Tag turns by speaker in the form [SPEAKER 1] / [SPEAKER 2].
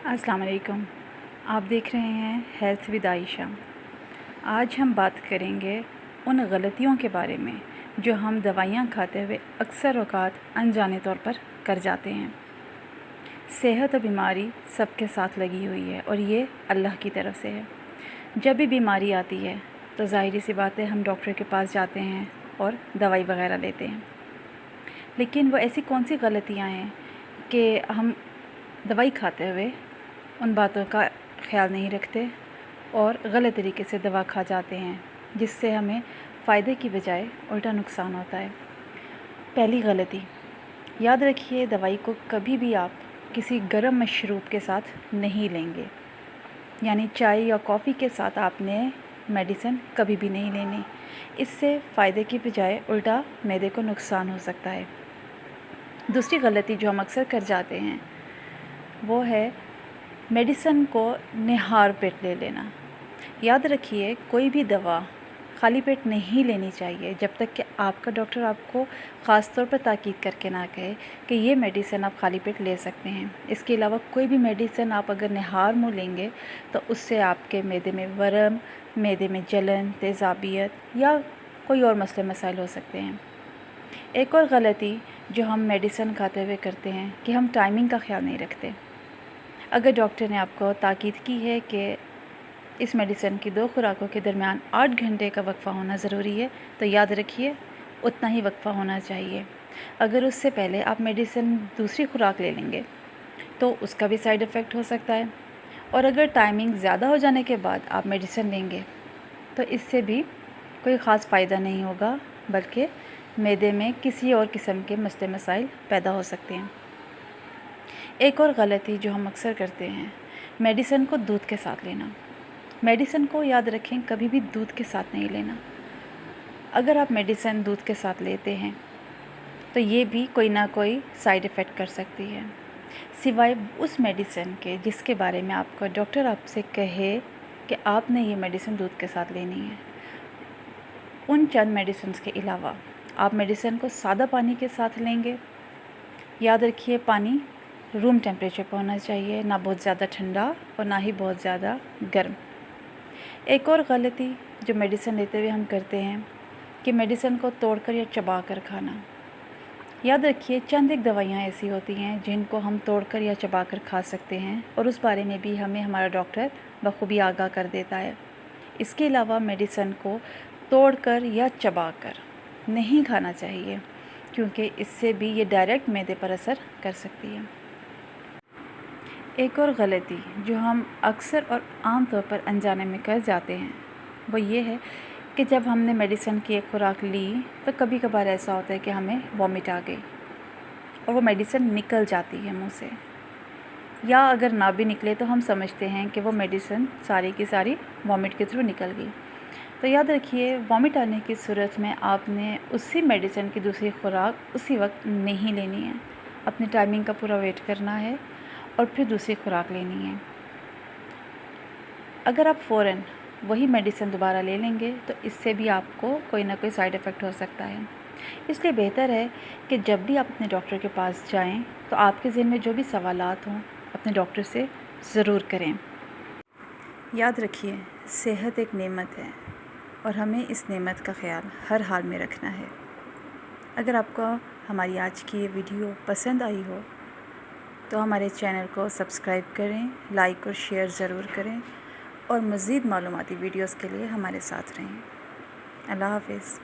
[SPEAKER 1] अस्सलाम वालेकुम। आप देख रहे हैं हेल्थ विद आयशा। आज हम बात करेंगे उन गलतियों के बारे में जो हम दवाइयाँ खाते हुए अक्सर औक़ात अनजाने तौर पर कर जाते हैं। सेहत और बीमारी सबके साथ लगी हुई है और ये अल्लाह की तरफ से है। जब भी बीमारी आती है तो ज़ाहिर सी बात है हम डॉक्टर के पास जाते हैं और दवाई वग़ैरह लेते हैं। लेकिन वो ऐसी कौन सी गलतियाँ हैं कि हम दवाई खाते हुए उन बातों का ख़्याल नहीं रखते और गलत तरीके से दवा खा जाते हैं, जिससे हमें फ़ायदे की बजाय उल्टा नुकसान होता है। पहली गलती, याद रखिए दवाई को कभी भी आप किसी गर्म मशरूब के साथ नहीं लेंगे। यानी चाय या कॉफ़ी के साथ आपने मेडिसिन कभी भी नहीं लेनी। इससे फ़ायदे की बजाय उल्टा मैदे को नुकसान हो सकता है। दूसरी गलती जो हम अक्सर कर जाते हैं वो है मेडिसिन को निहार पेट ले लेना। याद रखिए कोई भी दवा खाली पेट नहीं लेनी चाहिए जब तक कि आपका डॉक्टर आपको ख़ास तौर पर ताकीद करके ना कहे कि ये मेडिसिन आप खाली पेट ले सकते हैं। इसके अलावा कोई भी मेडिसिन आप अगर निहार मुँह लेंगे तो उससे आपके मैदे में वरम, मैदे में जलन, तेज़ाबियत या कोई और मसले मसाइल हो सकते हैं। एक और गलती जो हम मेडिसिन खाते हुए करते हैं कि हम टाइमिंग का ख़्याल नहीं रखते। अगर डॉक्टर ने आपको ताकीद की है कि इस मेडिसिन की 2 खुराकों के दरमियान 8 घंटे का वक्फ़ा होना ज़रूरी है, तो याद रखिए उतना ही वक्फ़ा होना चाहिए। अगर उससे पहले आप मेडिसिन दूसरी खुराक ले लेंगे तो उसका भी साइड इफ़ेक्ट हो सकता है। और अगर टाइमिंग ज़्यादा हो जाने के बाद आप मेडिसिन लेंगे तो इससे भी कोई ख़ास फ़ायदा नहीं होगा, बल्कि मैदे में किसी और किस्म के मसले मसाइल पैदा हो सकते हैं। एक और गलती जो हम अक्सर करते हैं, मेडिसिन को दूध के साथ लेना। मेडिसिन को याद रखें कभी भी दूध के साथ नहीं लेना। अगर आप मेडिसिन दूध के साथ लेते हैं तो ये भी कोई ना कोई साइड इफ़ेक्ट कर सकती है, सिवाय उस मेडिसिन के जिसके बारे में आपका डॉक्टर आपसे कहे कि आपने ये मेडिसिन दूध के साथ लेनी है। उन चंद मेडिसिन के अलावा आप मेडिसिन को सादा पानी के साथ लेंगे। याद रखिए पानी रूम टेम्परेचर पर होना चाहिए, ना बहुत ज़्यादा ठंडा और ना ही बहुत ज़्यादा गर्म। एक और गलती जो मेडिसिन लेते हुए हम करते हैं कि मेडिसिन को तोड़कर या चबा कर खाना। याद रखिए चंद एक दवाइयाँ ऐसी होती हैं जिनको हम तोड़कर या चबा कर खा सकते हैं और उस बारे में भी हमें हमारा डॉक्टर बखूबी आगाह कर देता है। इसके अलावा मेडिसिन को तोड़कर या चबाकर नहीं खाना चाहिए, क्योंकि इससे भी ये डायरेक्ट मैदे पर असर कर सकती है। एक और गलती जो हम अक्सर और आम तौर पर अनजाने में कर जाते हैं वो ये है कि जब हमने मेडिसिन की एक खुराक ली तो कभी कभार ऐसा होता है कि हमें वॉमिट आ गई और वो मेडिसिन निकल जाती है मुंह से, या अगर ना भी निकले तो हम समझते हैं कि वो मेडिसिन सारी की सारी वॉमिट के थ्रू निकल गई। तो याद रखिए वॉमिट आने की सूरत में आपने उसी मेडिसिन की दूसरी खुराक उसी वक्त नहीं लेनी है। अपनी टाइमिंग का पूरा वेट करना है और फिर दूसरी खुराक लेनी है। अगर आप फ़ौरन वही मेडिसिन दोबारा ले लेंगे तो इससे भी आपको कोई ना कोई साइड इफ़ेक्ट हो सकता है। इसलिए बेहतर है कि जब भी आप अपने डॉक्टर के पास जाएं तो आपके ज़हन में जो भी सवालात हों अपने डॉक्टर से ज़रूर करें। याद रखिए सेहत एक नेमत है और हमें इस नेमत का ख़्याल हर हाल में रखना है। अगर आपको हमारी आज की ये वीडियो पसंद आई हो तो हमारे चैनल को सब्सक्राइब करें, लाइक और शेयर ज़रूर करें और मज़ीद मालूमाती वीडियोस के लिए हमारे साथ रहें। अल्लाह हाफ़िज़।